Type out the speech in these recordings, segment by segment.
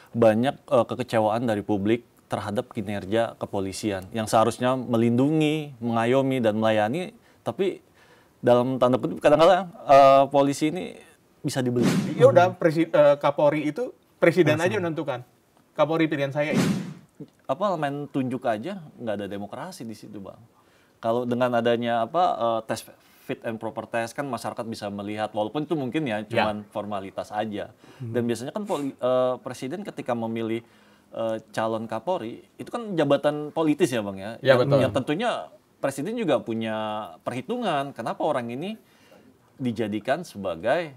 banyak kekecewaan dari publik terhadap kinerja kepolisian yang seharusnya melindungi, mengayomi dan melayani, tapi dalam tanda kutip kadang-kadang polisi ini bisa dibeli. Ya udah, Kapolri itu presiden aja menentukan. Kapolri pilihan saya ini. Apa main tunjuk aja, nggak ada demokrasi di situ, Bang. Kalau dengan adanya tes fit and proper test kan masyarakat bisa melihat, walaupun itu mungkin ya cuman formalitas aja. Dan biasanya kan presiden ketika memilih calon Kapolri itu kan jabatan politis ya, Bang ya. Ya, betul. Yang tentunya presiden juga punya perhitungan kenapa orang ini dijadikan sebagai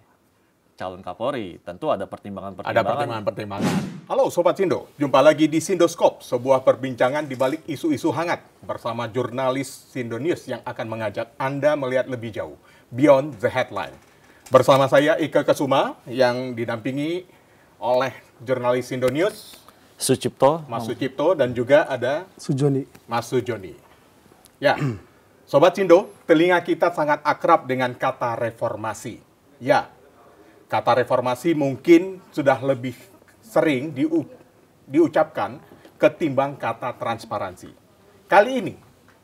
calon Kapolri. Tentu ada pertimbangan-pertimbangan. Ada pertimbangan-pertimbangan. Halo Sobat Sindo, jumpa lagi di Sindoskop, sebuah perbincangan di balik isu-isu hangat bersama jurnalis Sindo News yang akan mengajak Anda melihat lebih jauh, beyond the headline. Bersama saya Ika Kesuma yang didampingi oleh jurnalis Sindo News, Mas Sucipto, dan juga ada Mas Sujoni. Ya, Sobat Sindo, telinga kita sangat akrab dengan kata reformasi. Ya, kata reformasi mungkin sudah lebih sering diucapkan ketimbang kata transparansi. Kali ini,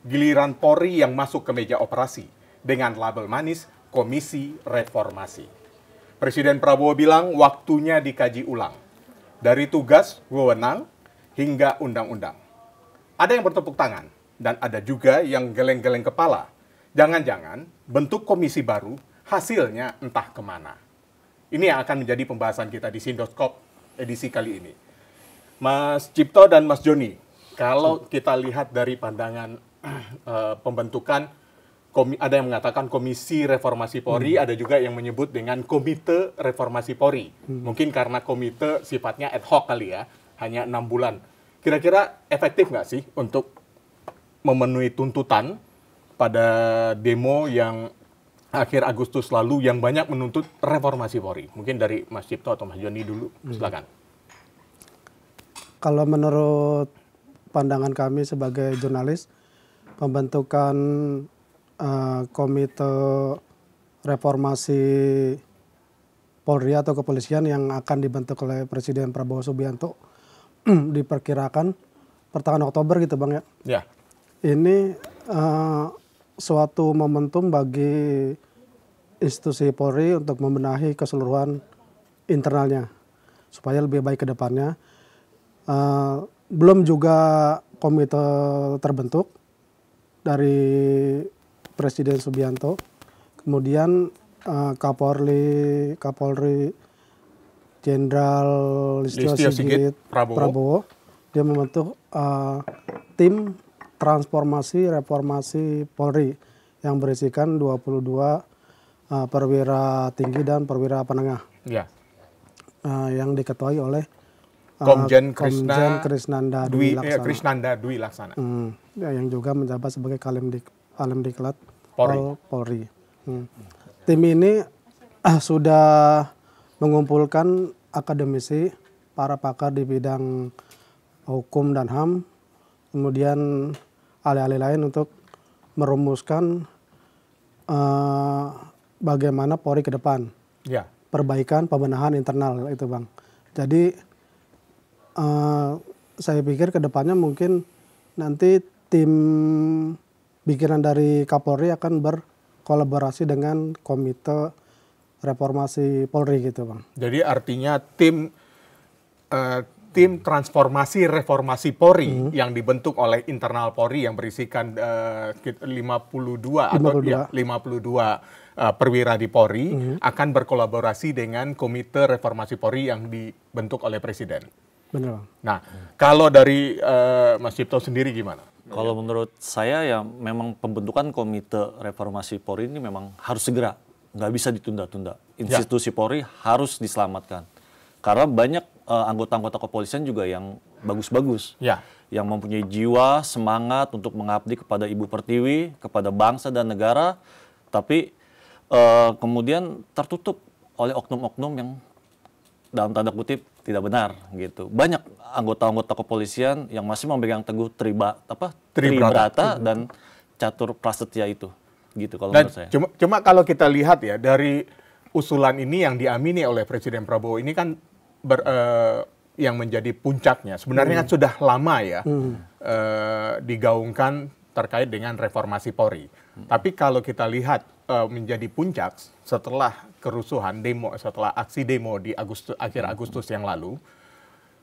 giliran Polri yang masuk ke meja operasi dengan label manis Komisi Reformasi. Presiden Prabowo bilang waktunya dikaji ulang. Dari tugas, wewenang, hingga undang-undang. Ada yang bertepuk tangan, dan ada juga yang geleng-geleng kepala. Jangan-jangan bentuk komisi baru hasilnya entah kemana. Ini yang akan menjadi pembahasan kita di Sindoskop edisi kali ini. Mas Cipto dan Mas Joni, kalau kita lihat dari pandangan pembentukan, ada yang mengatakan Komisi Reformasi Polri, ada juga yang menyebut dengan Komite Reformasi Polri. Mungkin karena komite sifatnya ad hoc kali ya, hanya 6 bulan. Kira-kira efektif nggak sih untuk memenuhi tuntutan pada demo yang akhir Agustus lalu yang banyak menuntut reformasi Polri? Mungkin dari Mas Cipto atau Mas Joni dulu, silakan. Kalau menurut pandangan kami sebagai jurnalis, pembentukan Komite Reformasi Polri atau kepolisian yang akan dibentuk oleh Presiden Prabowo Subianto diperkirakan pertengahan Oktober gitu, Bang ya. Ya. Ini suatu momentum bagi institusi Polri untuk membenahi keseluruhan internalnya supaya lebih baik ke depannya. Belum juga komite terbentuk dari Presiden Subianto, kemudian Kapolri Jenderal Listio Sigit Prabowo, dia membentuk tim transformasi reformasi Polri yang berisikan 22 perwira tinggi dan perwira penengah. Ya. Yang diketuai oleh Komjen Krisnanda Dwi Laksana. Yang juga menjabat sebagai Kalemdiklat Polri. Tim ini sudah mengumpulkan akademisi, para pakar di bidang hukum dan HAM, kemudian ahli-ahli lain untuk merumuskan bagaimana Polri ke depan. Ya. Perbaikan, pembenahan internal itu, Bang. Jadi saya pikir ke depannya mungkin nanti tim bikinan dari Kapolri akan berkolaborasi dengan Komite Reformasi Polri gitu, Bang. Jadi artinya tim transformasi reformasi Polri yang dibentuk oleh internal Polri yang berisikan 52 perwira di Polri akan berkolaborasi dengan Komite Reformasi Polri yang dibentuk oleh Presiden. Benar, Bang. Nah, kalau dari Mas Cipto sendiri gimana? Kalau menurut saya ya memang pembentukan Komite Reformasi Polri ini memang harus segera, nggak bisa ditunda-tunda. Institusi Polri harus diselamatkan. Karena banyak anggota-anggota kepolisian juga yang bagus-bagus, yang mempunyai jiwa, semangat untuk mengabdi kepada Ibu Pertiwi, kepada bangsa dan negara, tapi kemudian tertutup oleh oknum-oknum yang dalam tanda kutip tidak benar gitu. Banyak anggota-anggota kepolisian yang masih memegang teguh tribrata dan catur prasetya itu, gitu kalau menurut saya. Cuma kalau kita lihat ya dari usulan ini yang diamini oleh Presiden Prabowo ini kan yang menjadi puncaknya sebenarnya kan sudah lama ya digaungkan terkait dengan reformasi Polri. Tapi kalau kita lihat menjadi puncak setelah kerusuhan demo, setelah aksi demo di akhir Agustus yang lalu,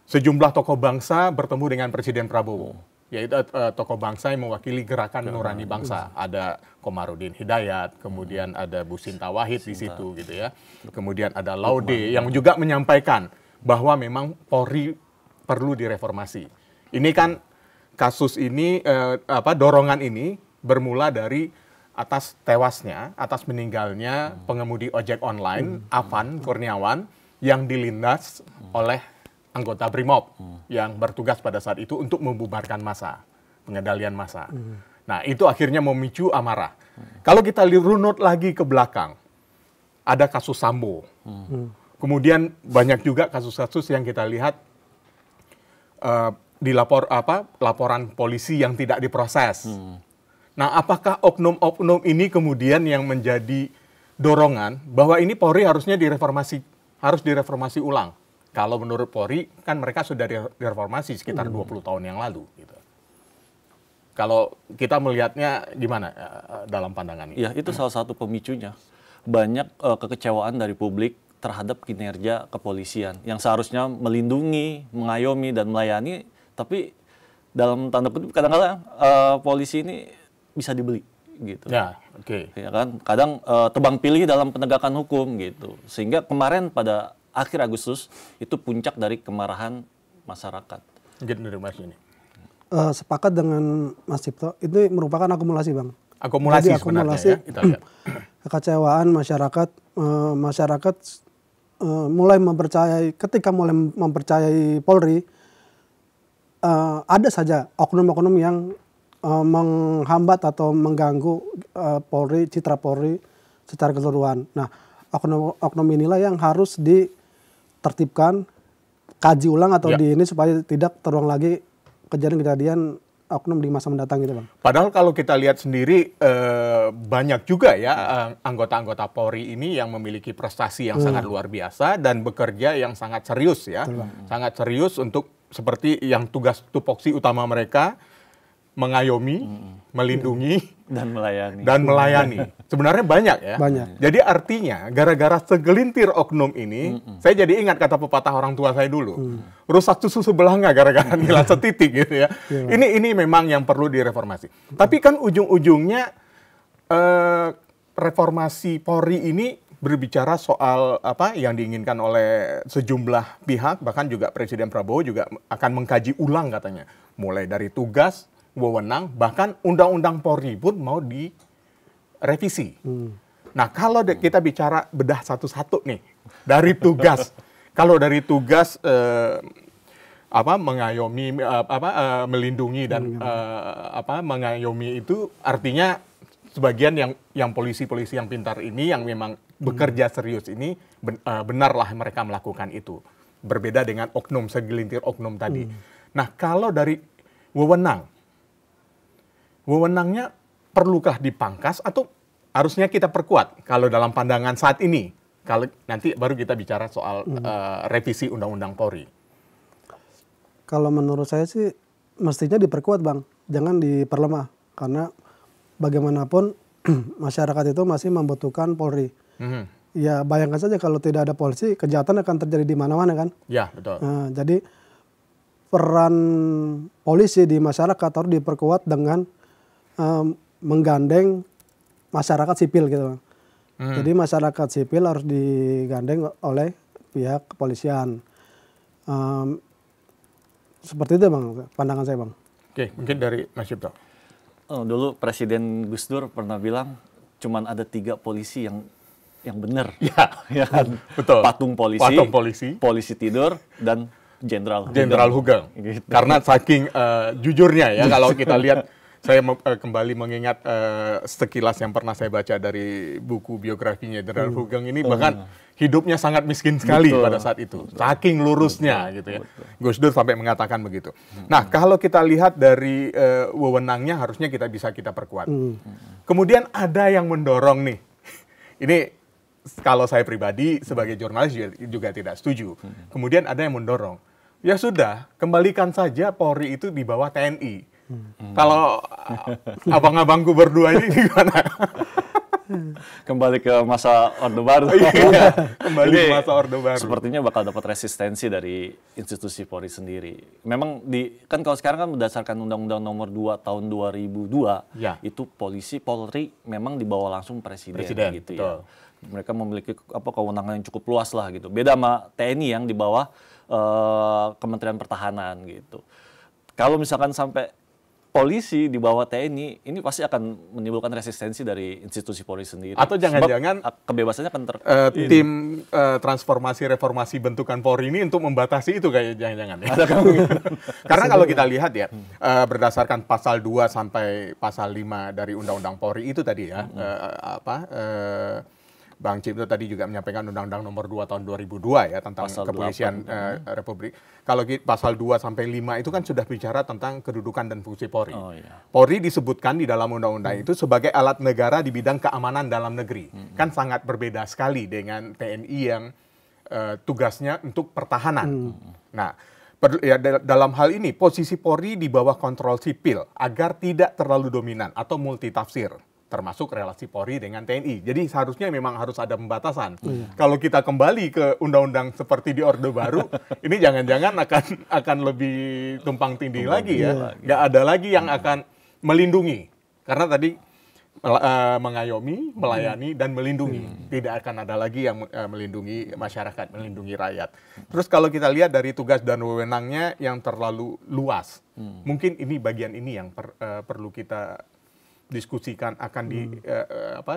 sejumlah tokoh bangsa bertemu dengan Presiden Prabowo, yaitu tokoh bangsa yang mewakili Gerakan Nurani Bangsa. Ada Komarudin Hidayat, kemudian ada Bu Sinta Wahid di situ gitu ya. Kemudian ada Laude yang juga menyampaikan bahwa memang Polri perlu direformasi. Ini kan kasus ini dorongan ini bermula dari atas meninggalnya pengemudi ojek online Afan Kurniawan yang dilindas oleh anggota Brimob yang bertugas pada saat itu untuk membubarkan massa, pengendalian massa. Nah, itu akhirnya memicu amarah. Kalau kita runut lagi ke belakang, ada kasus Sambo. Kemudian banyak juga kasus-kasus yang kita lihat laporan polisi yang tidak diproses. Nah, apakah oknum-oknum ini kemudian yang menjadi dorongan bahwa ini Polri harusnya harus direformasi ulang? Kalau menurut Polri, kan mereka sudah direformasi sekitar 20 tahun yang lalu. Gitu. Kalau kita melihatnya gimana dalam pandangan ini? Ya, itu salah satu pemicunya. Banyak kekecewaan dari publik terhadap kinerja kepolisian yang seharusnya melindungi, mengayomi, dan melayani, tapi dalam tanda kutip kadang-kadang polisi ini bisa dibeli gitu. Ya, oke. Ya kan, kadang tebang pilih dalam penegakan hukum gitu. Sehingga kemarin pada akhir Agustus itu puncak dari kemarahan masyarakat. Mungkin dari Mas ini. Sepakat dengan Mas Cipto, itu merupakan akumulasi, Bang. Akumulasi Jadi, sebenarnya ya, kita lihat. Kekecewaan masyarakat mulai ketika mulai mempercayai Polri, ada saja oknum-oknum yang menghambat atau mengganggu citra Polri secara keseluruhan. Nah, oknum inilah yang harus ditertibkan, kaji ulang atau ini supaya tidak terulang lagi kejadian-kejadian oknum di masa mendatang gitu, Bang. Padahal kalau kita lihat sendiri banyak juga ya anggota-anggota Polri ini yang memiliki prestasi yang sangat luar biasa dan bekerja yang sangat serius ya. Sangat serius untuk seperti yang tugas tupoksi utama mereka mengayomi, melindungi Dan melayani. Sebenarnya banyak ya. Banyak. Jadi artinya gara-gara segelintir oknum ini, saya jadi ingat kata pepatah orang tua saya dulu. Rusak susu sebelah nggak gara-gara nilai setitik gitu ya. Ini memang yang perlu direformasi. Tapi kan ujung-ujungnya reformasi Polri ini berbicara soal apa yang diinginkan oleh sejumlah pihak, bahkan juga Presiden Prabowo juga akan mengkaji ulang katanya. Mulai dari tugas, wewenang, bahkan undang-undang Polri pun mau direvisi. Nah, kalau kita bicara bedah satu-satu nih dari tugas, kalau dari tugas mengayomi, melindungi dan mengayomi itu artinya sebagian yang polisi-polisi yang pintar ini yang memang bekerja serius ini benarlah mereka melakukan itu. Berbeda dengan oknum, segelintir oknum tadi. Nah, kalau dari wewenangnya perlukah dipangkas atau harusnya kita perkuat kalau dalam pandangan saat ini? Kalau nanti baru kita bicara soal revisi Undang-Undang Polri. Kalau menurut saya sih mestinya diperkuat, Bang. Jangan diperlemah. Karena bagaimanapun masyarakat itu masih membutuhkan Polri. Ya bayangkan saja kalau tidak ada polisi, kejahatan akan terjadi di mana-mana kan? Ya, betul. Jadi peran polisi di masyarakat harus diperkuat dengan menggandeng masyarakat sipil gitu, Bang. Jadi masyarakat sipil harus digandeng oleh pihak kepolisian. Seperti itu, Bang, pandangan saya, Bang. Oke, mungkin dari Mas Cipto. Dulu Presiden Gus Dur pernah bilang cuman ada 3 polisi yang benar. Ya kan? Betul. Patung polisi, polisi tidur, dan Jenderal Hugeng. Gitu. Karena saking jujurnya ya, kalau kita lihat, saya kembali mengingat sekilas yang pernah saya baca dari buku biografinya Jenderal Hugeng ini, bahkan hidupnya sangat miskin sekali pada saat itu. Saking lurusnya gitu ya. Gus Dur sampai mengatakan begitu. Nah, kalau kita lihat dari wewenangnya harusnya bisa kita perkuat. Kemudian ada yang mendorong nih. Ini kalau saya pribadi sebagai jurnalis juga tidak setuju. Kemudian ada yang mendorong. Ya sudah, kembalikan saja Polri itu di bawah TNI. Kalau abang-abangku berdua ini gimana? Kembali ke masa Orde Baru. Iya, kembali Ini ke masa Orde Baru. Sepertinya bakal dapat resistensi dari institusi Polri sendiri. Memang kan kalau sekarang kan berdasarkan Undang-Undang Nomor 2 Tahun 2002, Ya. itu Polri memang dibawa langsung presiden gitu betul. ya. Mereka memiliki kewenangan yang cukup luas lah gitu. Beda sama TNI yang di bawah Kementerian Pertahanan gitu. Kalau misalkan sampai polisi di bawah TNI, ini pasti akan menimbulkan resistensi dari institusi Polri sendiri. Atau jangan-jangan kebebasannya akan tim transformasi reformasi bentukan Polri ini untuk membatasi itu kayak jangan-jangan ya. Karena kalau kita lihat ya, berdasarkan pasal 2 sampai pasal 5 dari Undang-Undang Polri itu tadi ya, Bang Cipto tadi juga menyampaikan Undang-Undang Nomor 2 Tahun 2002 ya tentang Pasal kepolisian 8. Republik. Kalau pasal 2 sampai 5 itu kan sudah bicara tentang kedudukan dan fungsi Polri. Oh, iya. Polri disebutkan di dalam undang-undang itu sebagai alat negara di bidang keamanan dalam negeri. Kan sangat berbeda sekali dengan TNI yang tugasnya untuk pertahanan. Nah, dalam hal ini posisi Polri di bawah kontrol sipil agar tidak terlalu dominan atau multitafsir, termasuk relasi Polri dengan TNI. Jadi seharusnya memang harus ada pembatasan. Kalau kita kembali ke undang-undang seperti di Orde Baru, ini jangan-jangan akan lebih tumpang tindih lagi ya. Nggak ada lagi yang akan melindungi. Karena tadi mengayomi, melayani, dan melindungi. Tidak akan ada lagi yang melindungi masyarakat, melindungi rakyat. Terus kalau kita lihat dari tugas dan wewenangnya yang terlalu luas, mungkin ini bagian ini yang perlu kita diskusikan akan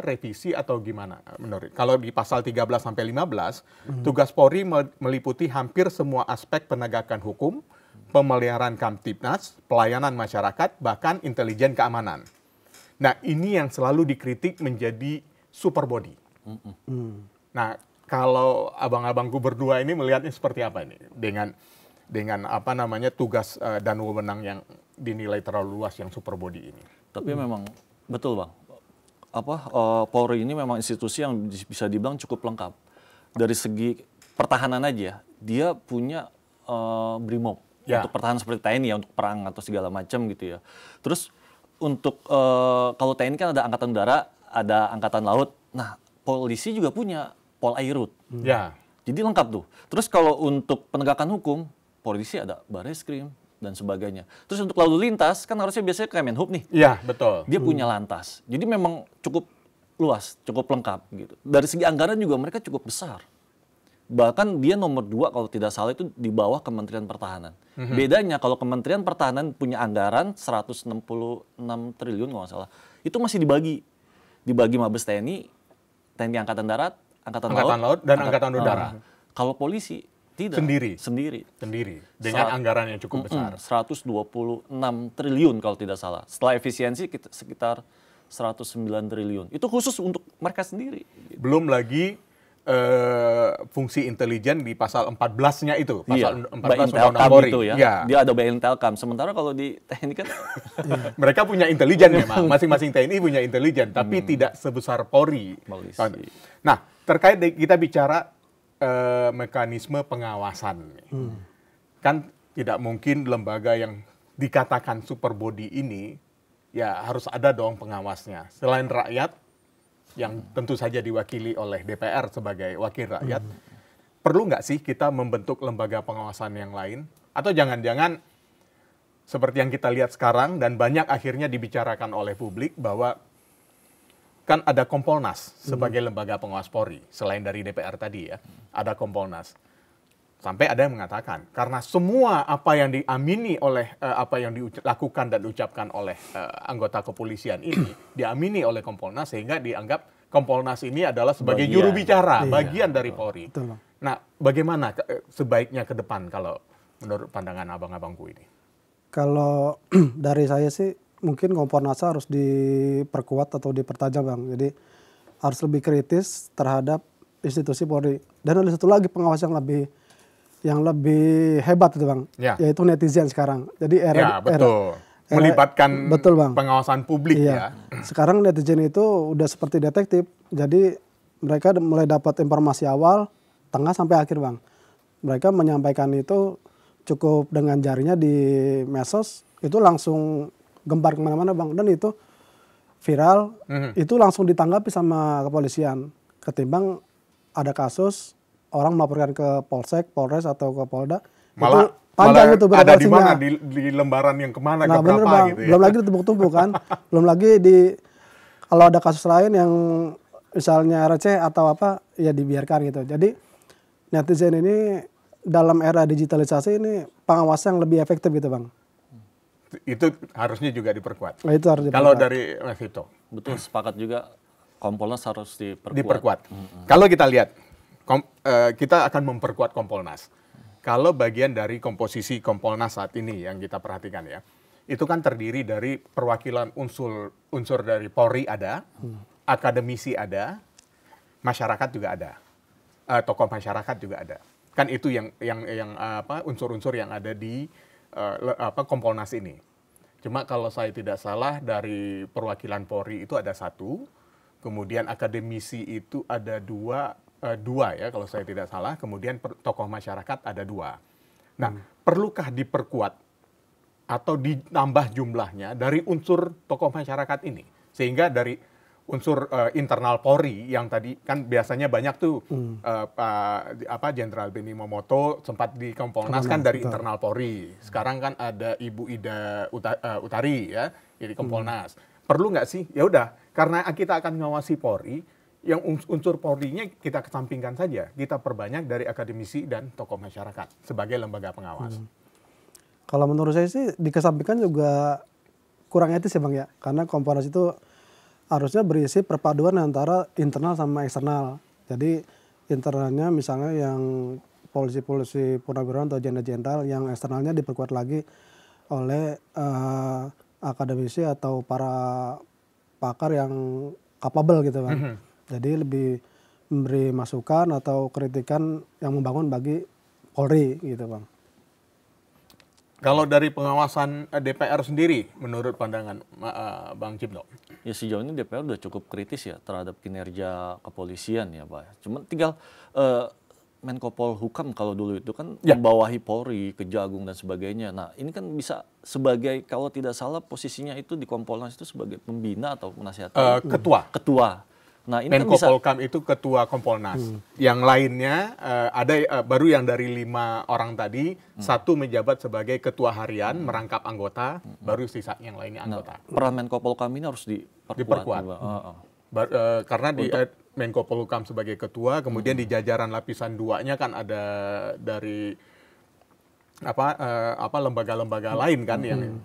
revisi atau gimana menurut. Kalau di pasal 13 sampai 15, tugas Polri meliputi hampir semua aspek penegakan hukum, pemeliharaan Kamtibnas, pelayanan masyarakat, bahkan intelijen keamanan. Nah, ini yang selalu dikritik menjadi super body. Nah, kalau abang-abangku berdua ini melihatnya seperti apa ini dengan apa namanya tugas dan wewenang yang dinilai terlalu luas yang super body ini. Tapi memang betul Bang, Polri ini memang institusi yang bisa dibilang cukup lengkap. Dari segi pertahanan aja, dia punya BRIMOB untuk pertahanan seperti TNI ya, untuk perang atau segala macam gitu ya. Terus untuk kalau TNI kan ada Angkatan Udara, ada Angkatan Laut. Nah, polisi juga punya Polairut. Ya. Jadi lengkap tuh. Terus kalau untuk penegakan hukum, polisi ada Bareskrim dan sebagainya. Terus untuk lalu lintas kan harusnya biasanya Kemenhub nih. Iya, betul. Dia punya lantas. Jadi memang cukup luas, cukup lengkap gitu. Dari segi anggaran juga mereka cukup besar. Bahkan dia nomor 2 kalau tidak salah itu di bawah Kementerian Pertahanan. Bedanya kalau Kementerian Pertahanan punya anggaran 166 triliun kalau nggak salah. Itu masih dibagi Mabes TNI, TNI Angkatan Darat, Angkatan Laut, dan Angkatan Udara. Kalau polisi tidak. Sendiri. Dengan anggaran yang cukup besar. 126 triliun kalau tidak salah. Setelah efisiensi sekitar 109 triliun. Itu khusus untuk mereka sendiri. Belum lagi fungsi intelijen di pasal 14-nya itu. Pasal 14 Undang-Undang Polri. Itu ya. Dia ada Baintelkam. Sementara kalau di TNI kan mereka punya intelijen memang. Masing-masing TNI punya intelijen, tapi tidak sebesar Polri. Nah, terkait kita bicara mekanisme pengawasan. Kan tidak mungkin lembaga yang dikatakan super body ini ya harus ada dong pengawasnya. Selain rakyat yang tentu saja diwakili oleh DPR sebagai wakil rakyat, perlu nggak sih kita membentuk lembaga pengawasan yang lain? Atau jangan-jangan seperti yang kita lihat sekarang dan banyak akhirnya dibicarakan oleh publik bahwa kan ada Kompolnas sebagai lembaga pengawas Polri, selain dari DPR tadi ya, ada Kompolnas. Sampai ada yang mengatakan, karena semua apa yang diamini oleh, apa yang dilakukan dan diucapkan oleh anggota kepolisian ini, diamini oleh Kompolnas, sehingga dianggap Kompolnas ini adalah sebagai juru bicara, bagian dari Polri. Nah, bagaimana sebaiknya ke depan kalau menurut pandangan abang-abangku ini? Kalau dari saya sih, mungkin Kompolnas harus diperkuat atau dipertajam Bang. Jadi harus lebih kritis terhadap institusi Polri. Dan ada satu lagi pengawas yang lebih hebat itu Bang, yaitu netizen sekarang. Jadi melibatkan betul, Bang. Pengawasan publik ya. Sekarang netizen itu udah seperti detektif. Jadi mereka mulai dapat informasi awal, tengah sampai akhir Bang. Mereka menyampaikan itu cukup dengan jarinya di medsos itu langsung gempar kemana-mana bang, dan itu viral, itu langsung ditanggapi sama kepolisian. Ketimbang ada kasus orang melaporkan ke Polsek, Polres atau ke Polda, Malah itu panjang itu ada di birokrasinya. mana, di lembaran yang kemana, Nah ke bener berapa bang, gitu ya. belum lagi ditumpuk-tumpuk kan, belum lagi kalau ada kasus lain yang misalnya receh atau apa, ya dibiarkan gitu. Jadi netizen ini dalam era digitalisasi ini pengawasan yang lebih efektif gitu bang. Itu harusnya juga diperkuat. Nah, itu harus Kalau diperkuat. dari Mas Vito, Betul, sepakat juga. Kompolnas harus diperkuat. diperkuat. Kalau kita lihat, kita akan memperkuat Kompolnas. Kalau bagian dari komposisi Kompolnas saat ini yang kita perhatikan ya, itu kan terdiri dari perwakilan unsur dari Polri ada, akademisi ada, masyarakat juga ada, tokoh masyarakat juga ada. Kan itu yang unsur-unsur yang ada di Kompolnas ini. Cuma kalau saya tidak salah dari perwakilan Polri itu ada 1, kemudian akademisi itu ada dua ya kalau saya tidak salah, kemudian tokoh masyarakat ada 2. Nah, perlukah diperkuat atau ditambah jumlahnya dari unsur tokoh masyarakat ini? Sehingga dari unsur internal Polri yang tadi kan biasanya banyak tuh Jenderal Benny Momoto sempat di Kompolnas kan dari internal Polri. Sekarang kan ada Ibu Ida Utari ya di Kompolnas. Perlu nggak sih? Ya udah, karena kita akan mengawasi Polri, yang unsur Polri-nya kita kesampingkan saja. Kita perbanyak dari akademisi dan tokoh masyarakat sebagai lembaga pengawas. Kalau menurut saya sih dikesampingkan juga kurang etis ya bang ya, karena Kompolnas itu harusnya berisi perpaduan antara internal sama eksternal. Jadi internalnya misalnya yang polisi-polisi purnawirawan atau jenderal-jenderal, yang eksternalnya diperkuat lagi oleh akademisi atau para pakar yang capable gitu bang. Jadi lebih memberi masukan atau kritikan yang membangun bagi Polri gitu bang. Kalau dari pengawasan DPR sendiri, menurut pandangan Bang Cipto? Ya sejauh ini DPR udah cukup kritis ya terhadap kinerja kepolisian ya Pak. Cuman tinggal Menko Polhukam kalau dulu itu kan membawahi Polri, Kejagung dan sebagainya. Nah ini kan bisa sebagai, kalau tidak salah posisinya itu di Kompolnas itu sebagai pembina atau penasihat. Ketua. Nah ini Menko kan bisa. Polhukam itu ketua Kompolnas. Yang lainnya ada baru yang dari 5 orang tadi, 1 menjabat sebagai ketua harian, merangkap anggota, baru sisa yang lainnya anggota. Peran Menko Polhukam ini harus diperkuat. Karena di Menko Polhukam sebagai ketua, kemudian di jajaran lapisan 2-nya kan ada dari lembaga-lembaga lain kan yang.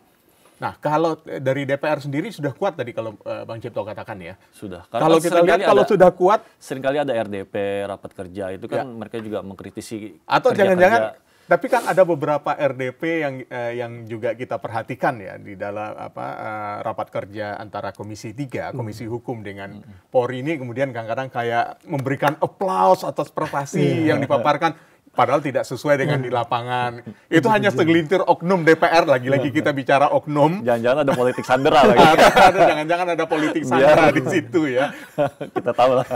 Nah, kalau dari DPR sendiri sudah kuat tadi kalau Bang Cipto katakan ya. Sudah. Kalau kita lihat kalau sudah kuat, seringkali ada RDP, rapat kerja itu kan mereka juga mengkritisi. Atau jangan-jangan, tapi kan ada beberapa RDP yang juga kita perhatikan ya di dalam rapat kerja antara Komisi 3, Komisi Hukum dengan Polri ini, kemudian kadang-kadang kayak memberikan aplaus atas prestasi yang dipaparkan. Padahal tidak sesuai dengan di lapangan. Itu hanya segelintir oknum DPR, lagi-lagi kita bicara oknum. Jangan-jangan ada politik sandera lagi. Jangan-jangan ada politik sandera di situ ya. Kita tahu lah.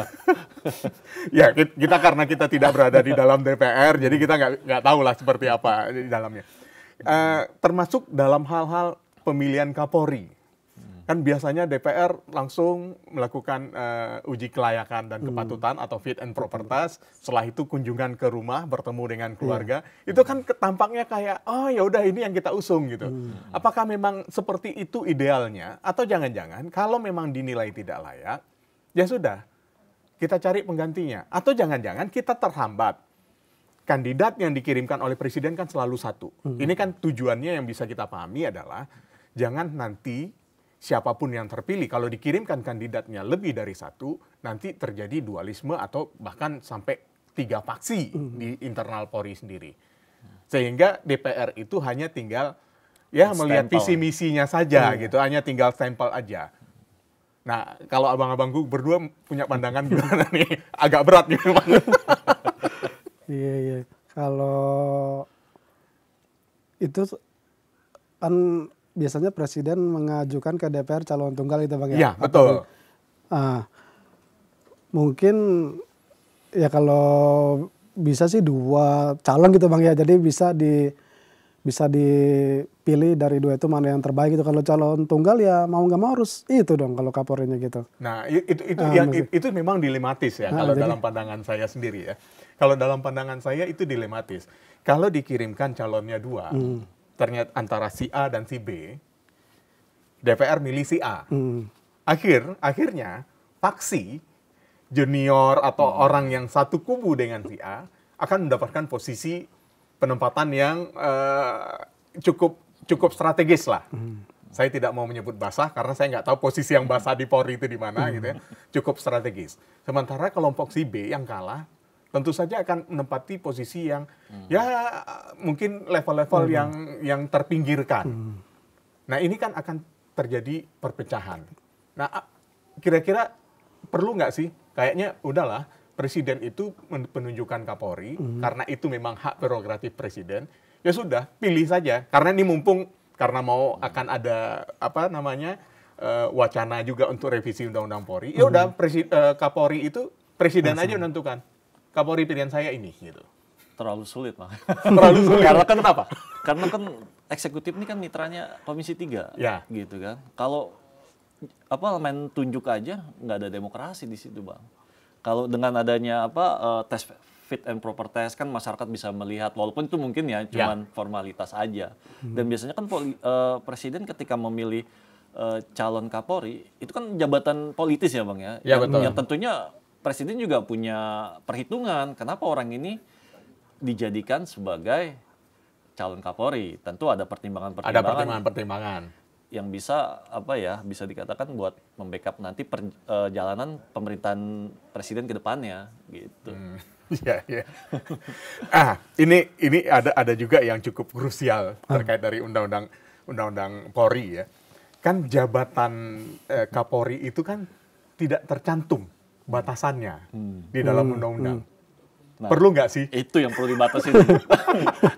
Ya, kita karena kita tidak berada di dalam DPR, jadi kita nggak tahu lah seperti apa di dalamnya. Termasuk dalam hal-hal pemilihan Kapolri. Kan biasanya DPR langsung melakukan uji kelayakan dan kepatutan atau fit and proper test. Setelah itu kunjungan ke rumah, bertemu dengan keluarga. Itu kan tampaknya kayak, oh ya udah ini yang kita usung gitu. Apakah memang seperti itu idealnya? Atau jangan-jangan kalau memang dinilai tidak layak, ya sudah, kita cari penggantinya. Atau jangan-jangan kita terhambat. Kandidat yang dikirimkan oleh presiden kan selalu 1. Ini kan tujuannya yang bisa kita pahami adalah, jangan nanti siapapun yang terpilih, kalau dikirimkan kandidatnya lebih dari 1, nanti terjadi dualisme atau bahkan sampai 3 faksi di internal Polri sendiri. Sehingga DPR itu hanya tinggal melihat visi misinya saja gitu, hanya tinggal stempel aja. Nah, kalau abang-abangku berdua punya pandangan gimana nih? Agak berat gitu. Iya. Kalau itu kan biasanya presiden mengajukan ke DPR calon tunggal itu bang ya? Iya, betul. Mungkin ya kalau bisa sih 2 calon gitu bang ya, jadi bisa bisa dipilih dari dua itu mana yang terbaik gitu. Kalau calon tunggal ya mau nggak mau harus itu dong kalau Kapolrinya gitu. Nah, itu memang dilematis ya kalau dalam pandangan saya sendiri ya. Kalau dalam pandangan saya itu dilematis. Kalau dikirimkan calonnya dua, ternyata antara si A dan si B, DPR milih si A. Akhirnya faksi junior atau orang yang satu kubu dengan si A akan mendapatkan posisi penempatan yang cukup strategis lah. Saya tidak mau menyebut basah karena saya nggak tahu posisi yang basah di Polri itu di mana gitu ya. Cukup strategis. Sementara kelompok si B yang kalah tentu saja akan menempati posisi yang ya mungkin level-level yang terpinggirkan. Nah, ini kan akan terjadi perpecahan. Nah, kira-kira perlu nggak sih? Kayaknya udahlah. Presiden itu penunjukan Kapolri, karena itu memang hak prerogatif presiden, ya sudah, pilih saja. Karena ini mumpung, karena mau akan ada, wacana juga untuk revisi Undang-Undang Polri, ya udah, Kapolri itu presiden aja menentukan. Kapolri pilihan saya ini, gitu. Terlalu sulit, Bang. Terlalu sulit. Karena kenapa? Karena kan eksekutif ini kan mitranya Komisi 3, ya. Gitu kan. Kalau main tunjuk aja, nggak ada demokrasi di situ, Bang. Kalau dengan adanya tes fit and proper test kan masyarakat bisa melihat, walaupun itu mungkin ya cuman formalitas aja. Dan biasanya kan presiden ketika memilih calon Kapolri itu kan jabatan politis ya, Bang ya. Betul. Yang tentunya presiden juga punya perhitungan kenapa orang ini dijadikan sebagai calon Kapolri. Tentu ada pertimbangan-pertimbangan. Ada pertimbangan-pertimbangan yang bisa bisa dikatakan buat membackup nanti perjalanan pemerintahan presiden ke depannya gitu. Iya. Ini ada juga yang cukup krusial terkait dari undang-undang Polri ya. Kan jabatan Kapolri itu kan tidak tercantum batasannya di dalam undang-undang. Nah, perlu nggak sih? Itu yang perlu dibatasi.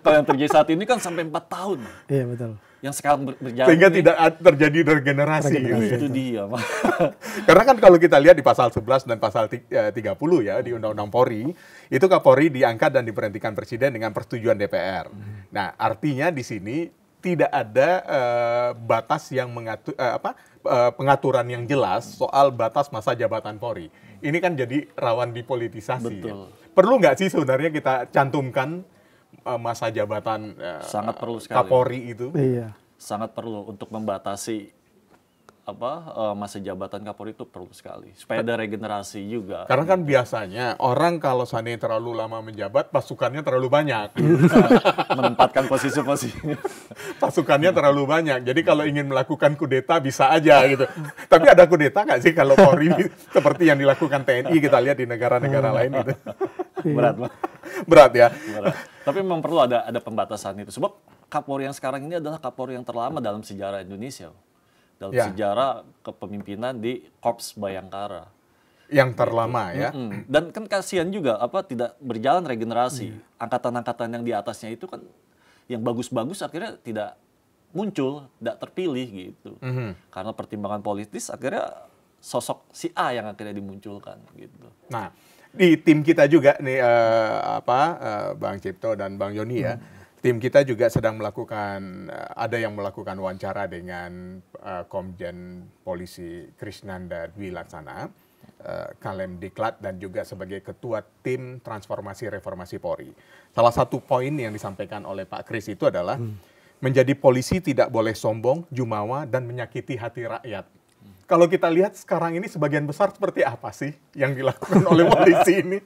Kalau yang terjadi saat ini kan sampai 4 tahun. Iya, betul. Yang sekarang berjalan sehingga tidak terjadi regenerasi. Itu dia. Karena kan kalau kita lihat di pasal 11 dan pasal 30 ya di Undang-Undang Polri, itu Kapolri diangkat dan diberhentikan presiden dengan persetujuan DPR. Nah, artinya di sini tidak ada batas yang mengatur pengaturan yang jelas soal batas masa jabatan Polri. Ini kan jadi rawan dipolitisasi. Betul. Ya. Perlu nggak sih sebenarnya kita cantumkan masa jabatan sangat perlu sekali. Kapolri itu? Iya. Sangat perlu untuk membatasi masa jabatan Kapolri itu perlu sekali supaya ada regenerasi juga. Karena kan biasanya orang kalau seandainya terlalu lama menjabat pasukannya terlalu banyak. Menempatkan posisi-posisi. Pasukannya terlalu banyak. Jadi kalau ingin melakukan kudeta bisa aja gitu. Tapi ada kudeta nggak sih kalau Polri seperti yang dilakukan TNI kita lihat di negara-negara lain gitu. Berat ya. Berat. Tapi memang perlu ada pembatasan itu. Sebab Kapolri yang sekarang ini adalah Kapolri yang terlama dalam sejarah Indonesia. Dalam sejarah kepemimpinan di Korps Bayangkara. Yang terlama ya. Dan kan kasihan juga tidak berjalan regenerasi. Angkatan-angkatan yang di atasnya itu kan yang bagus-bagus akhirnya tidak muncul, tidak terpilih gitu. Karena pertimbangan politis akhirnya sosok si A yang akhirnya dimunculkan gitu. Nah, di tim kita juga nih Bang Cipto dan Bang Yoni ya. Tim kita juga sedang melakukan, ada yang melakukan wawancara dengan Komjen Polisi Krisnanda Dwi Laksana, Kalem Diklat, dan juga sebagai Ketua Tim Transformasi Reformasi Polri. Salah satu poin yang disampaikan oleh Pak Kris itu adalah menjadi polisi tidak boleh sombong, jumawa, dan menyakiti hati rakyat. Kalau kita lihat sekarang ini sebagian besar seperti apa sih yang dilakukan oleh polisi ini?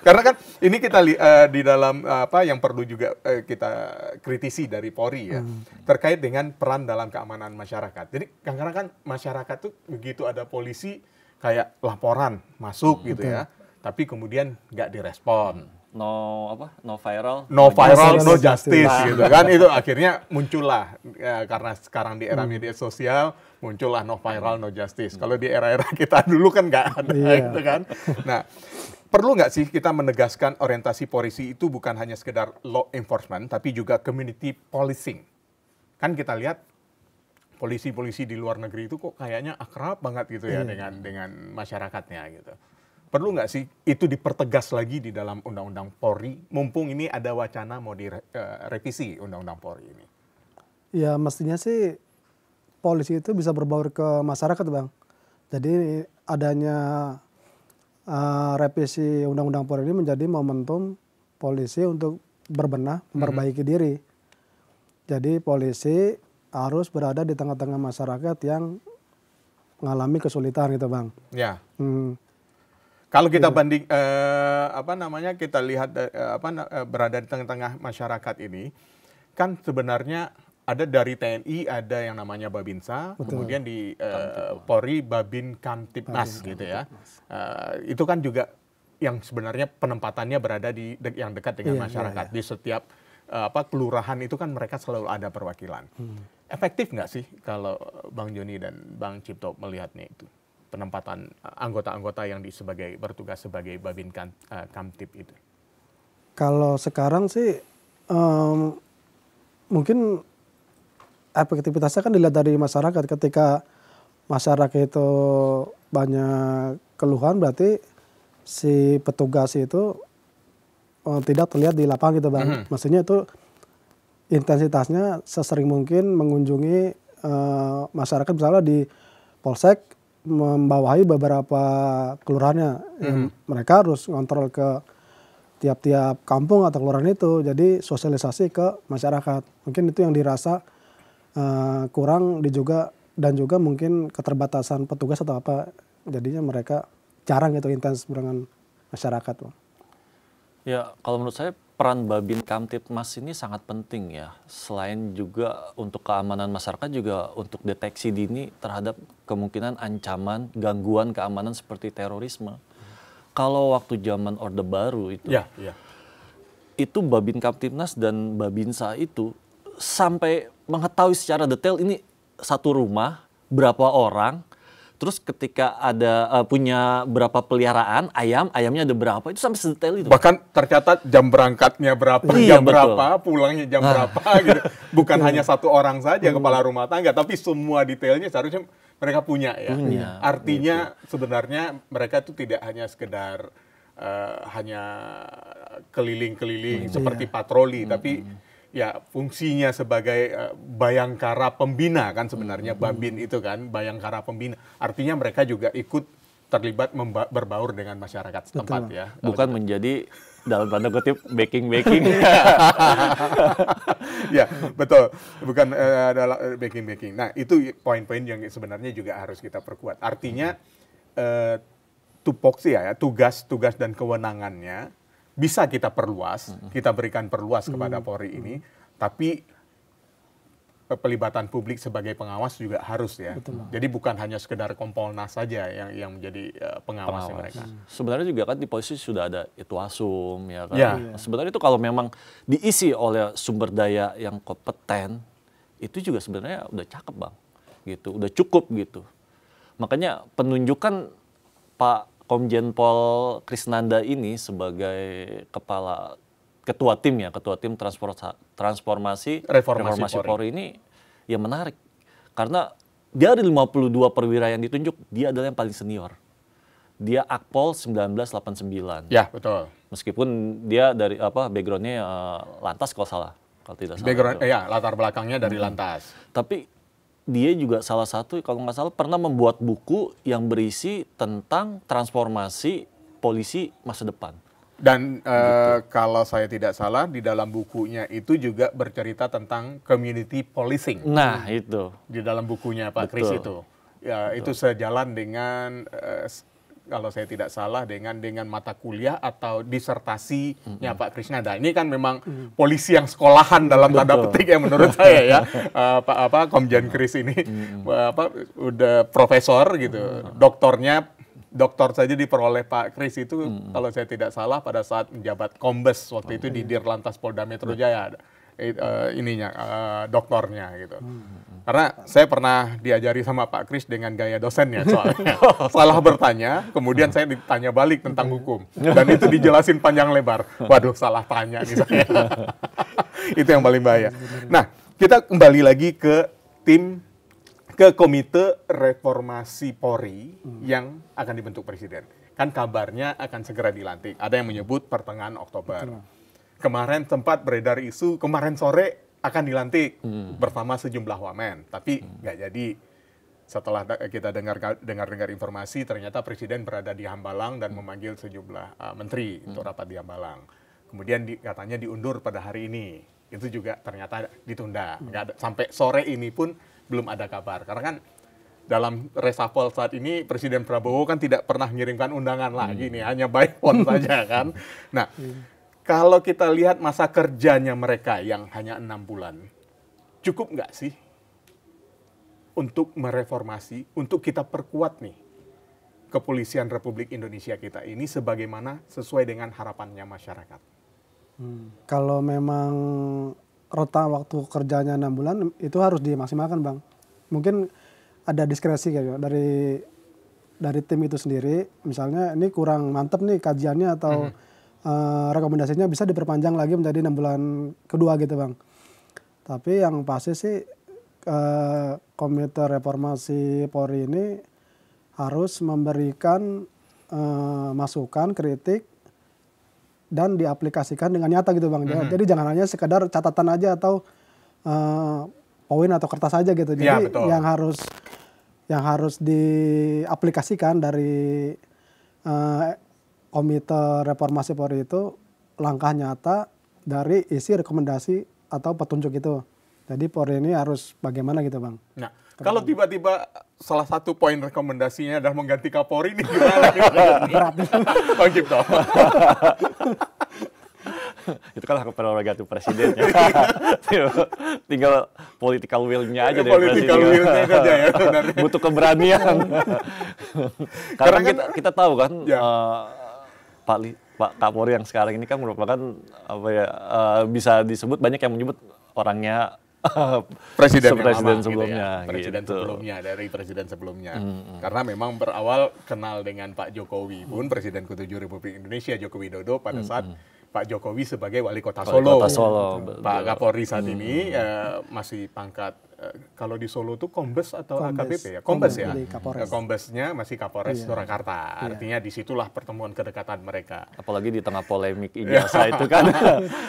Karena kan ini kita di dalam yang perlu juga kita kritisi dari Polri ya, terkait dengan peran dalam keamanan masyarakat. Jadi kadang-kadang kan masyarakat tuh begitu ada polisi kayak laporan masuk gitu ya, tapi kemudian nggak direspon. No viral, no justice gitu kan. Itu akhirnya muncullah karena sekarang di era media sosial muncullah no viral, no justice. Kalau di era-era kita dulu kan nggak ada gitu kan. Nah, perlu nggak sih kita menegaskan orientasi polisi itu bukan hanya sekedar law enforcement, tapi juga community policing. Kan kita lihat polisi-polisi di luar negeri itu kok kayaknya akrab banget gitu ya dengan masyarakatnya gitu. perlu nggak sih itu dipertegas lagi di dalam Undang-Undang Polri, mumpung ini ada wacana mau direvisi Undang-Undang Polri ini? Ya mestinya sih polisi itu bisa berbaur ke masyarakat, Bang. Jadi adanya revisi Undang-Undang Polri ini menjadi momentum polisi untuk berbenah, memperbaiki diri. Jadi polisi harus berada di tengah-tengah masyarakat yang mengalami kesulitan gitu, Bang. Ya. Hmm. Kalau kita banding kita lihat berada di tengah-tengah masyarakat ini, kan sebenarnya ada dari TNI ada yang namanya Babinsa, kemudian di Polri Babin Kamtibmas gitu ya. Itu kan juga yang sebenarnya penempatannya berada di yang dekat dengan masyarakat. Di setiap kelurahan itu kan mereka selalu ada perwakilan. Efektif nggak sih kalau Bang Joni dan Bang Cipto melihatnya itu? Penempatan anggota-anggota yang bertugas sebagai Babin Kamtib itu? Kalau sekarang sih mungkin efektivitasnya kan dilihat dari masyarakat. Ketika masyarakat itu banyak keluhan, berarti si petugas itu tidak terlihat di lapangan gitu, Bang. Maksudnya itu intensitasnya sesering mungkin mengunjungi masyarakat, misalnya di Polsek membawahi beberapa kelurahannya. Mereka harus ngontrol ke tiap-tiap kampung atau kelurahan itu. Jadi sosialisasi ke masyarakat. Mungkin itu yang dirasa kurang dan juga mungkin keterbatasan petugas atau apa. Jadinya mereka jarang gitu intens dengan masyarakat, Bang. Ya, kalau menurut saya peran Babin Kamtibmas ini sangat penting ya. Selain juga untuk keamanan masyarakat, juga untuk deteksi dini terhadap kemungkinan ancaman, gangguan keamanan seperti terorisme. Kalau waktu zaman Orde Baru itu, itu Babin Kamtibmas dan Babinsa itu sampai mengetahui secara detail ini satu rumah, berapa orang, terus ketika ada punya berapa peliharaan ayamnya ada berapa, itu sampai sedetail itu. Bahkan tercatat jam berangkatnya berapa, jam berapa, pulangnya jam berapa gitu. Bukan hanya satu orang saja kepala rumah tangga, tapi semua detailnya seharusnya mereka punya ya. Artinya sebenarnya mereka itu tidak hanya sekedar hanya keliling-keliling seperti patroli, tapi ya fungsinya sebagai bayangkara pembina kan sebenarnya. Babin itu kan bayangkara pembina. Artinya mereka juga ikut terlibat berbaur dengan masyarakat setempat. Betul. Ya. Bukan menjadi dalam tanda kutip backing. Ya betul, bukan adalah backing. Nah itu poin-poin yang sebenarnya juga harus kita perkuat. Artinya tupoksi ya tugas dan kewenangannya bisa kita perluas, kita berikan perluas kepada Polri ini, tapi pelibatan publik sebagai pengawas juga harus ya. Betul. Jadi bukan hanya sekedar Kompolnas saja yang menjadi pengawas mereka. Sebenarnya juga kan di polisi sudah ada Itwasum ya kan. Ya. Sebenarnya itu kalau memang diisi oleh sumber daya yang kompeten, itu juga sebenarnya udah cakep, Bang. Gitu, udah cukup gitu. Makanya penunjukan Pak Komjen Pol Krisnanda ini sebagai ketua tim transformasi reformasi Polri ini ya menarik. Karena dari 52 perwira yang ditunjuk, dia adalah yang paling senior. Dia Akpol 1989. Ya, betul. Meskipun dia dari background-nya lantas kalau tidak salah. Background latar belakangnya dari lantas. Tapi dia juga salah satu, kalau nggak salah, pernah membuat buku yang berisi tentang transformasi polisi masa depan. Dan kalau saya tidak salah, di dalam bukunya itu juga bercerita tentang community policing. Nah, itu. Di dalam bukunya Pak Kris itu. Ya, itu sejalan dengan, kalau saya tidak salah, dengan mata kuliah atau disertasinya Pak Krisnanda. Ini kan memang polisi yang sekolahan dalam tanda petik ya menurut saya ya. Komjen Kris ini udah profesor gitu. Doktor saja diperoleh Pak Kris itu kalau saya tidak salah pada saat menjabat Kombes waktu itu di Dirlantas Polda Metro Jaya. Doktornya gitu. Karena saya pernah diajari sama Pak Kris dengan gaya dosennya soalnya. Salah bertanya, kemudian saya ditanya balik tentang hukum. Dan itu dijelasin panjang lebar. Waduh, salah tanya nih saya. Itu yang paling bahaya. Nah, kita kembali lagi ke Komite Reformasi Polri yang akan dibentuk Presiden. kan kabarnya akan segera dilantik. Ada yang menyebut pertengahan Oktober. Kemarin sempat beredar isu kemarin sore akan dilantik bersama sejumlah wamen, tapi nggak jadi. Setelah kita dengar informasi, ternyata Presiden berada di Hambalang dan memanggil sejumlah menteri untuk rapat di Hambalang. Kemudian katanya diundur pada hari ini. Itu juga ternyata ditunda. Nggak ada, sampai sore ini pun belum ada kabar. Karena kan dalam reshuffle saat ini Presiden Prabowo kan tidak pernah mengirimkan undangan lagi nih, hanya by phone saja kan. Nah, kalau kita lihat masa kerjanya mereka yang hanya 6 bulan, cukup nggak sih untuk mereformasi, untuk kita perkuat nih kepolisian Republik Indonesia kita ini sebagaimana sesuai dengan harapannya masyarakat? Kalau memang rentang waktu kerjanya 6 bulan itu harus dimaksimalkan, Bang. Mungkin ada diskresi kayak dari tim itu sendiri, misalnya ini kurang mantep nih kajiannya atau rekomendasinya bisa diperpanjang lagi menjadi 6 bulan kedua gitu, Bang. Tapi yang pasti sih Komite Reformasi Polri ini harus memberikan masukan, kritik, dan diaplikasikan dengan nyata gitu, Bang. Jadi jangan hanya sekedar catatan aja atau poin atau kertas aja gitu. Jadi ya, yang harus diaplikasikan dari Komite Reformasi Polri itu langkah nyata dari isi rekomendasi atau petunjuk itu. Jadi Polri ini harus bagaimana gitu, Bang. Nah, kalau tiba-tiba salah satu poin rekomendasinya adalah mengganti Kapolri, ini gimana? Berat. Bang Cipto. Itu kan hak prerogatif presiden ya. Tinggal political will-nya aja deh. Political will-nya saja ya sebenarnya. Butuh keberanian. Karena kita tahu kan Pak Kapolri yang sekarang ini kan merupakan bisa disebut banyak yang menyebut orangnya presiden sebelumnya, gitu ya. Dari presiden sebelumnya. Karena memang berawal kenal dengan Pak Jokowi pun, Presiden ke-7 Republik Indonesia Joko Widodo pada saat Pak Jokowi sebagai wali kota Solo. Pak Kapolri saat ini masih pangkat kalau di Solo tuh Kombes atau AKBP ya? Kombes ya. Kombesnya masih Kapolres Surakarta. Artinya disitulah pertemuan kedekatan mereka. Apalagi di tengah polemik ijazah itu kan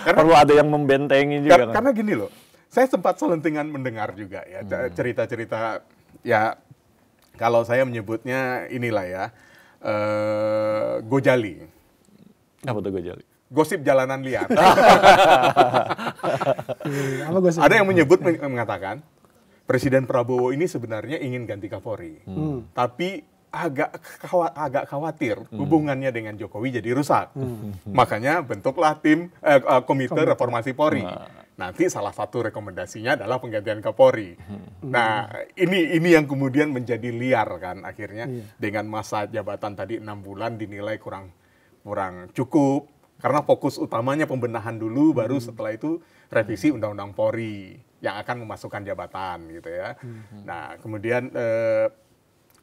perlu ada yang membentengi juga. Karena gini loh. Saya sempat selentingan mendengar juga ya cerita-cerita ya, kalau saya menyebutnya inilah ya, gojali. Apa tuh gojali? Gosip jalanan liar. Gosip? Ada yang mengatakan Presiden Prabowo ini sebenarnya ingin ganti Kapolri, tapi agak khawatir hubungannya dengan Jokowi jadi rusak. Makanya bentuklah tim Komite Reformasi Polri. Nanti salah satu rekomendasinya adalah penggantian Kapolri. Nah, ini yang kemudian menjadi liar kan akhirnya dengan masa jabatan tadi 6 bulan dinilai kurang cukup karena fokus utamanya pembenahan dulu, baru setelah itu revisi Undang-Undang Polri yang akan memasukkan jabatan gitu ya. Nah, kemudian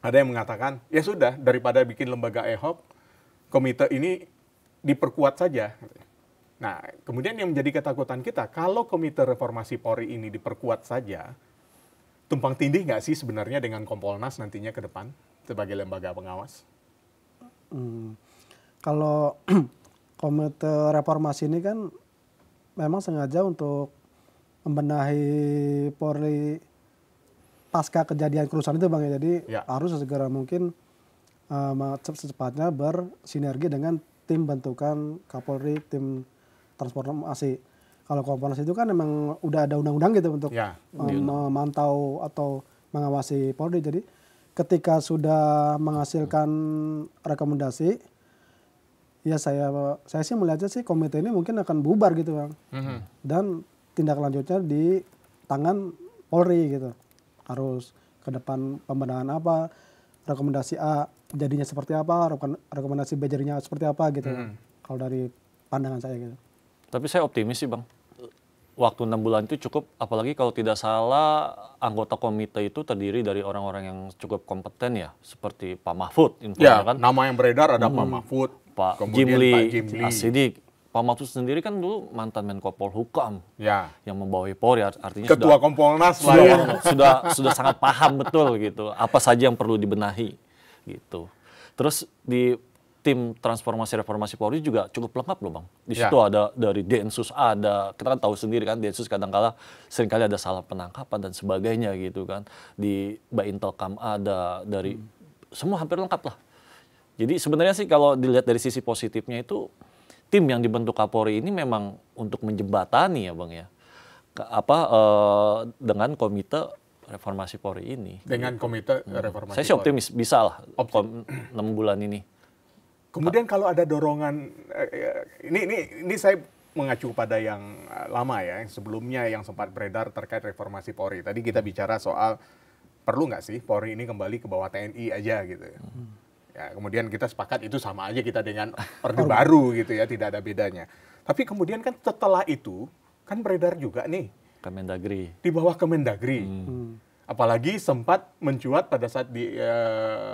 ada yang mengatakan ya sudah, daripada bikin lembaga ad hoc, komite ini diperkuat saja. Nah, kemudian yang menjadi ketakutan kita, kalau Komite Reformasi Polri ini diperkuat saja, tumpang tindih nggak sih sebenarnya dengan Kompolnas nantinya ke depan sebagai lembaga pengawas? Kalau Komite Reformasi ini kan memang sengaja untuk membenahi Polri pasca kejadian kerusuhan itu, Bang, ya. Jadi harus segera mungkin secepatnya bersinergi dengan tim bentukan Kapolri, tim transformasi. Kalau Kompolnas itu kan memang udah ada undang-undang gitu untuk memantau atau mengawasi Polri. Jadi ketika sudah menghasilkan rekomendasi, ya saya sih melihatnya sih komite ini mungkin akan bubar gitu, Bang. Dan tindak lanjutnya di tangan Polri gitu. Harus ke depan pembenahan apa, rekomendasi A jadinya seperti apa, rekomendasi B jadinya seperti apa gitu. Kalau dari pandangan saya gitu. Tapi saya optimis sih, Bang. Waktu 6 bulan itu cukup, apalagi kalau tidak salah anggota komite itu terdiri dari orang-orang yang cukup kompeten ya, seperti Pak Mahfud. Ya, kan? Nama yang beredar ada Pak Mahfud, Pak Jimli Asidik. Pak Mahfud sendiri kan dulu mantan Menko Polhukam yang membawahi Polri, artinya Ketua Kompolnas lah ya. sudah sangat paham betul gitu, apa saja yang perlu dibenahi gitu. Terus di tim transformasi reformasi Polri juga cukup lengkap loh Bang. Di Ya. situ ada dari Densus, ada kita kan tahu sendiri kan Densus kadang-kala seringkali ada salah penangkapan dan sebagainya gitu kan. Di Baintelkam ada dari semua hampir lengkap lah. Jadi sebenarnya sih kalau dilihat dari sisi positifnya itu tim yang dibentuk Kapolri ini memang untuk menjembatani ya Bang ya. Dengan komite reformasi Polri ini. Dengan komite reformasi Saya sih Polri. optimis bisa lah 6 bulan ini. Kemudian kalau ada dorongan, ini saya mengacu pada yang lama ya, yang sebelumnya yang sempat beredar terkait reformasi Polri. Tadi kita bicara soal perlu nggak sih Polri ini kembali ke bawah TNI aja gitu ya. Ya, kemudian kita sepakat itu sama aja kita dengan Orde Baru gitu ya, tidak ada bedanya. Tapi kemudian kan setelah itu kan beredar juga nih Kemendagri. di bawah Kemendagri. Apalagi sempat mencuat pada saat di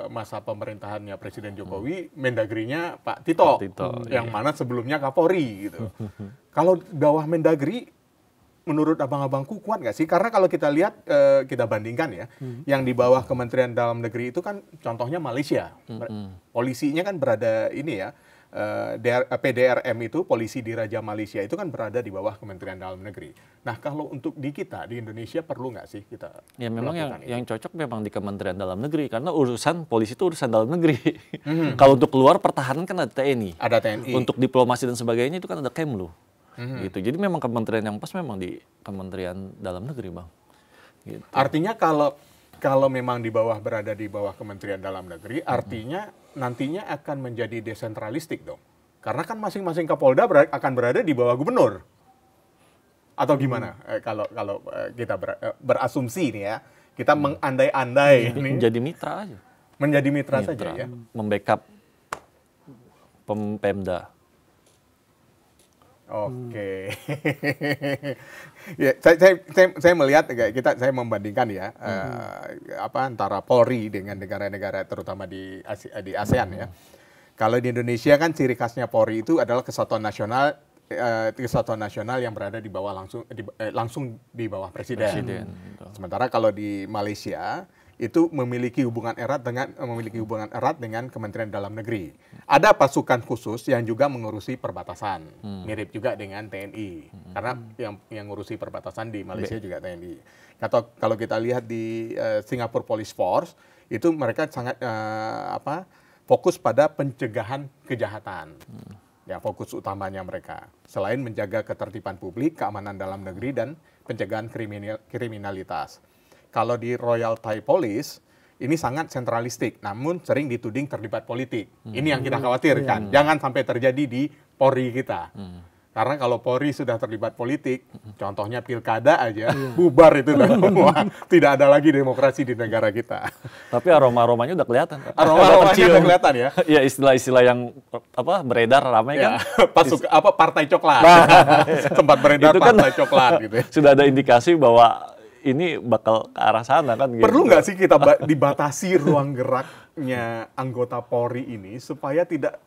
masa pemerintahannya Presiden Jokowi, Mendagrinya Pak Tito, yang mana sebelumnya Kapolri gitu. Kalau bawah Mendagri, menurut abang-abangku kuat nggak sih? Karena kalau kita lihat, kita bandingkan ya, yang di bawah Kementerian Dalam Negeri itu kan contohnya Malaysia. Polisinya kan berada ini ya, PDRM itu, Polisi Diraja Malaysia itu kan berada di bawah Kementerian Dalam Negeri. Nah kalau untuk di kita, di Indonesia perlu nggak sih kita Ya memang melakukan ini? yang cocok memang di Kementerian Dalam Negeri karena urusan polisi itu urusan dalam negeri. Kalau untuk keluar pertahanan kan ada TNI. Ada TNI. Untuk diplomasi dan sebagainya itu kan ada Kemlu. Gitu. Jadi memang kementerian yang pas memang di Kementerian Dalam Negeri, Bang. Gitu. Artinya kalau memang berada di bawah Kementerian Dalam Negeri, artinya nantinya akan menjadi desentralistik dong. Karena kan masing-masing Kapolda akan berada di bawah gubernur. Atau gimana? Kalau kita berasumsi nih ya, kita mengandai-andai ini Menjadi mitra aja. menjadi mitra saja ya. Membackup Pemda. Oke, ya, saya melihat saya membandingkan ya antara Polri dengan negara-negara terutama di ASEAN ya. Kalau di Indonesia kan ciri khasnya Polri itu adalah kesatuan nasional yang berada di bawah langsung di bawah presiden. Sementara kalau di Malaysia itu memiliki hubungan erat dengan Kementerian Dalam Negeri. Ada pasukan khusus yang juga mengurusi perbatasan, mirip juga dengan TNI, karena yang mengurusi perbatasan di Malaysia juga TNI. Atau kalau kita lihat di Singapore Police Force, itu mereka sangat fokus pada pencegahan kejahatan. Ya, fokus utamanya mereka. Selain menjaga ketertiban publik, keamanan dalam negeri, dan pencegahan kriminalitas. Kalau di Royal Thai Police, ini sangat sentralistik, namun sering dituding terlibat politik. Ini yang kita khawatirkan. Jangan sampai terjadi di Polri kita. Karena kalau Polri sudah terlibat politik, contohnya pilkada aja, bubar itu semua. Tidak ada lagi demokrasi di negara kita. Tapi aroma-aromanya udah kelihatan. Aroma-aromanya udah kelihatan ya. Ya istilah-istilah yang beredar ramai kan. Partai coklat. Sempat beredar Itu kan partai coklat gitu ya. Sudah ada indikasi bahwa ini bakal ke arah sana kan. Perlu gitu. nggak sih kita dibatasi ruang geraknya anggota Polri ini supaya tidak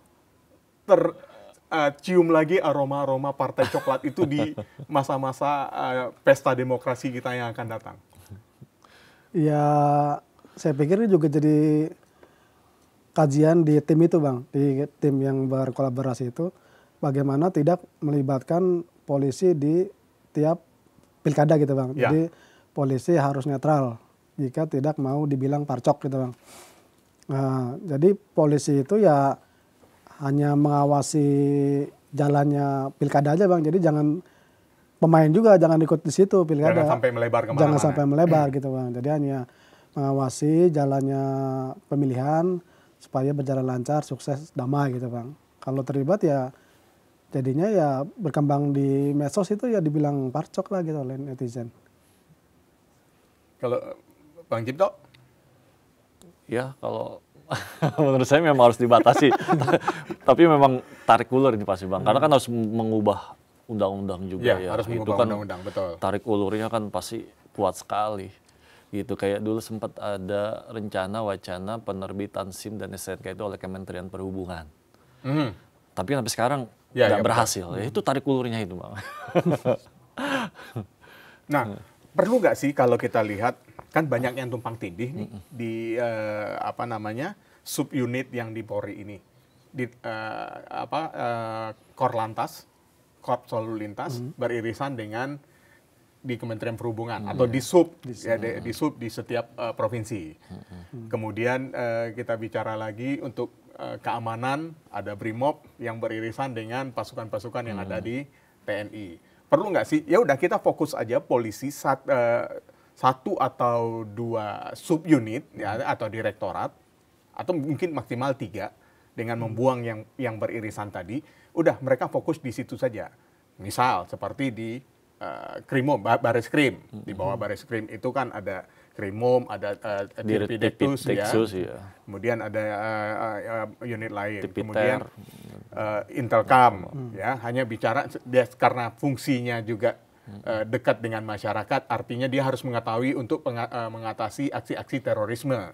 tercium lagi aroma-aroma partai coklat itu di masa-masa pesta demokrasi kita yang akan datang? Ya, saya pikir ini juga jadi kajian di tim itu, Bang. Di tim yang berkolaborasi itu, bagaimana tidak melibatkan polisi di tiap pilkada gitu, Bang. Ya. Jadi polisi harus netral jika tidak mau dibilang parcok gitu, Bang. Nah, jadi polisi itu ya hanya mengawasi jalannya pilkada aja, Bang. Jadi jangan pemain juga jangan ikut di situ pilkada. Jangan sampai melebar kemana-mana. Jangan sampai melebar gitu, Bang. Jadi hanya mengawasi jalannya pemilihan supaya berjalan lancar, sukses, damai gitu, Bang. Kalau terlibat ya jadinya ya berkembang di medsos itu ya dibilang parcok lah gitu oleh netizen. Kalau Bang Cipto? Ya kalau menurut saya memang harus dibatasi. Tapi memang tarik ulur ini pasti Bang. Karena kan harus mengubah undang-undang juga ya. Harus itu mengubah kan undang-undang, betul. tarik ulurnya kan pasti kuat sekali. Gitu kayak dulu sempat ada rencana wacana penerbitan SIM dan STNK itu oleh Kementerian Perhubungan. Tapi sampai sekarang nggak berhasil. Ya, itu tarik ulurnya itu Bang. Nah, perlu nggak sih kalau kita lihat kan banyak yang tumpang tindih nih di subunit yang di Polri ini. di Korlantas, Korps Lalu Lintas beririsan dengan di Kementerian Perhubungan atau di sub di setiap provinsi. Kemudian kita bicara lagi untuk keamanan, ada BRIMOB yang beririsan dengan pasukan-pasukan yang ada di TNI. Perlu nggak sih? Ya udah kita fokus aja polisi satu atau dua subunit ya, atau direktorat atau mungkin maksimal 3 dengan membuang yang beririsan tadi. Udah mereka fokus di situ saja. Misal seperti di Krimum, Bareskrim, di bawah Bareskrim itu kan ada Krimum, ada Dirpidektus, ya. Kemudian ada unit lain, kemudian Intelkam, ya, hanya bicara karena fungsinya juga dekat dengan masyarakat, artinya dia harus mengetahui untuk mengatasi aksi-aksi terorisme,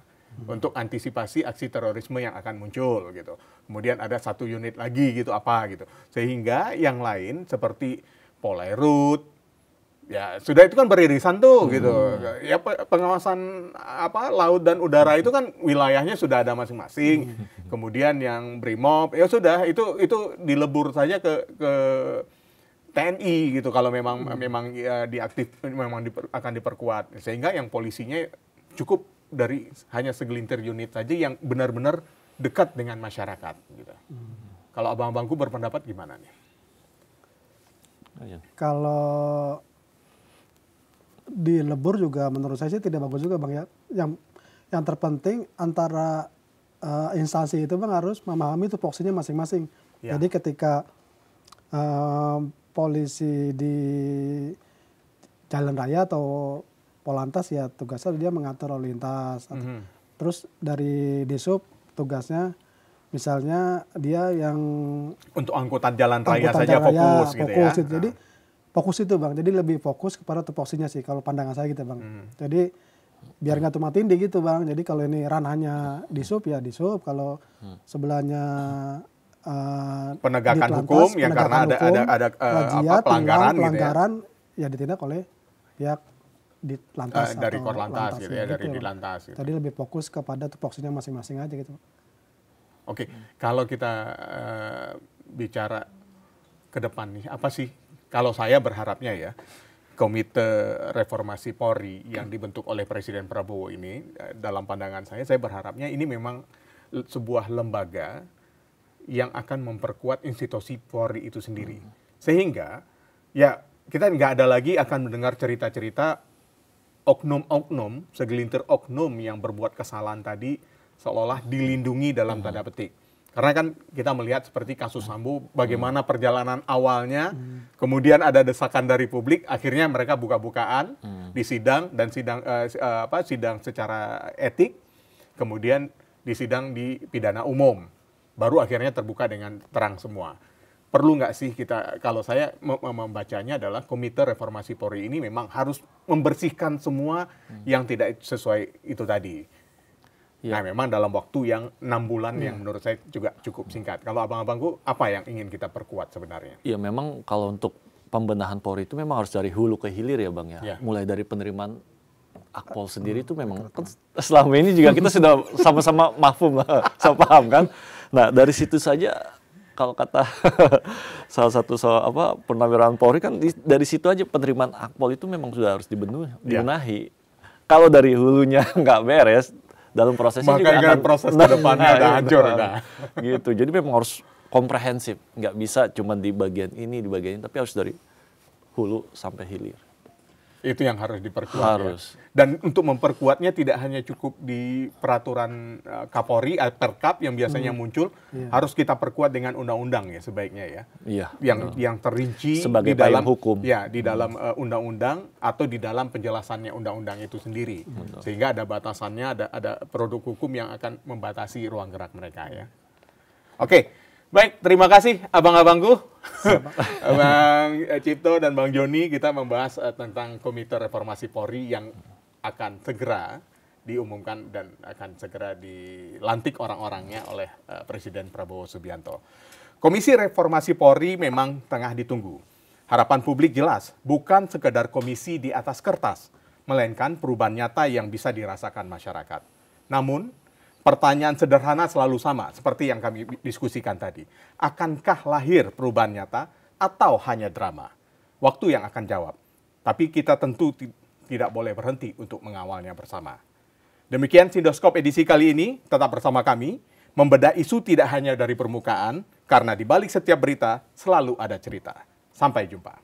untuk antisipasi aksi terorisme yang akan muncul gitu. Kemudian ada satu unit lagi gitu gitu, sehingga yang lain seperti Polairut, ya sudah itu kan beririsan tuh gitu. Ya pengawasan laut dan udara itu kan wilayahnya sudah ada masing-masing. Kemudian yang BRIMOB ya sudah itu dilebur saja ke TNI gitu kalau memang ya, akan diperkuat. Sehingga yang polisinya cukup dari hanya segelintir unit saja yang benar-benar dekat dengan masyarakat gitu. Kalau abang-abangku berpendapat gimana nih? Kalau dilebur juga menurut saya sih tidak bagus juga Bang ya. Yang terpenting antara instansi itu Bang harus memahami tupoksinya masing-masing. Ya. Jadi ketika polisi di jalan raya atau Polantas ya tugasnya dia mengatur lalu lintas. Terus dari Disub tugasnya misalnya dia yang untuk angkutan jalan raya saja fokus gitu ya. Gitu. Jadi fokus itu Bang, jadi lebih fokus kepada tupoksinya sih kalau pandangan saya gitu Bang. Jadi biar nggak tumpang tindih gitu Bang. Jadi kalau ini ranahnya Disub ya Disub, kalau sebelahnya penegakan hukum ya karena ada pelanggaran gitu ya ditindak oleh pihak di lantas dari atau Korlantas gitu ya, dari gitu, di lantas gitu. Tadi lebih fokus kepada tupoksinya masing-masing aja gitu. Oke, kalau kita bicara ke depan nih, apa sih? Kalau saya berharapnya ya, Komite Reformasi Polri yang dibentuk oleh Presiden Prabowo ini, dalam pandangan saya berharapnya ini memang sebuah lembaga yang akan memperkuat institusi Polri itu sendiri. Sehingga, ya kita nggak ada lagi akan mendengar cerita-cerita oknum-oknum, segelintir oknum yang berbuat kesalahan tadi, seolah-olah dilindungi dalam tanda petik. Karena kan kita melihat seperti kasus Sambo, bagaimana perjalanan awalnya, kemudian ada desakan dari publik, akhirnya mereka buka-bukaan di sidang dan sidang secara etik, kemudian disidang di pidana umum, baru akhirnya terbuka dengan terang semua. Perlu nggak sih kita, kalau saya membacanya adalah Komite Reformasi Polri ini memang harus membersihkan semua yang tidak sesuai itu tadi. Nah memang dalam waktu yang 6 bulan yang menurut saya juga cukup singkat. Kalau abang-abangku apa yang ingin kita perkuat sebenarnya? Iya memang kalau untuk pembenahan Polri itu memang harus dari hulu ke hilir ya Bang ya. Mulai dari penerimaan Akpol sendiri itu memang kan selama ini juga kita sudah sama-sama mahfum lah, sama paham kan. Nah dari situ saja kalau kata salah satu pernawiran Polri kan dari situ aja penerimaan Akpol itu memang sudah harus dibenahi. Kalau dari hulunya nggak beres, dalam prosesnya juga akan proses ke depannya ada hancur. Gitu. Jadi memang harus komprehensif, nggak bisa cuma di bagian ini, tapi harus dari hulu sampai hilir. Itu yang harus diperkuat. Ya. Dan untuk memperkuatnya tidak hanya cukup di peraturan Kapolri, Perkap yang biasanya muncul, harus kita perkuat dengan undang-undang ya sebaiknya ya. Iya. Yang terinci sebagai di dalam hukum. Ya, di dalam undang-undang atau di dalam penjelasannya undang-undang itu sendiri. Sehingga ada batasannya, ada produk hukum yang akan membatasi ruang gerak mereka ya. Oke. Baik, terima kasih abang-abangku, Bang Cipto dan Bang Joni. Kita membahas tentang Komite Reformasi Polri yang akan segera diumumkan dan akan segera dilantik orang-orangnya oleh Presiden Prabowo Subianto. Komisi Reformasi Polri memang tengah ditunggu. Harapan publik jelas, bukan sekedar komisi di atas kertas, melainkan perubahan nyata yang bisa dirasakan masyarakat. Namun, Pertanyaan sederhana selalu sama, seperti yang kami diskusikan tadi. Akankah lahir perubahan nyata atau hanya drama? Waktu yang akan jawab. Tapi kita tentu tidak boleh berhenti untuk mengawalnya bersama. Demikian Sindoskop edisi kali ini, tetap bersama kami, membedah isu tidak hanya dari permukaan, karena di balik setiap berita selalu ada cerita. Sampai jumpa.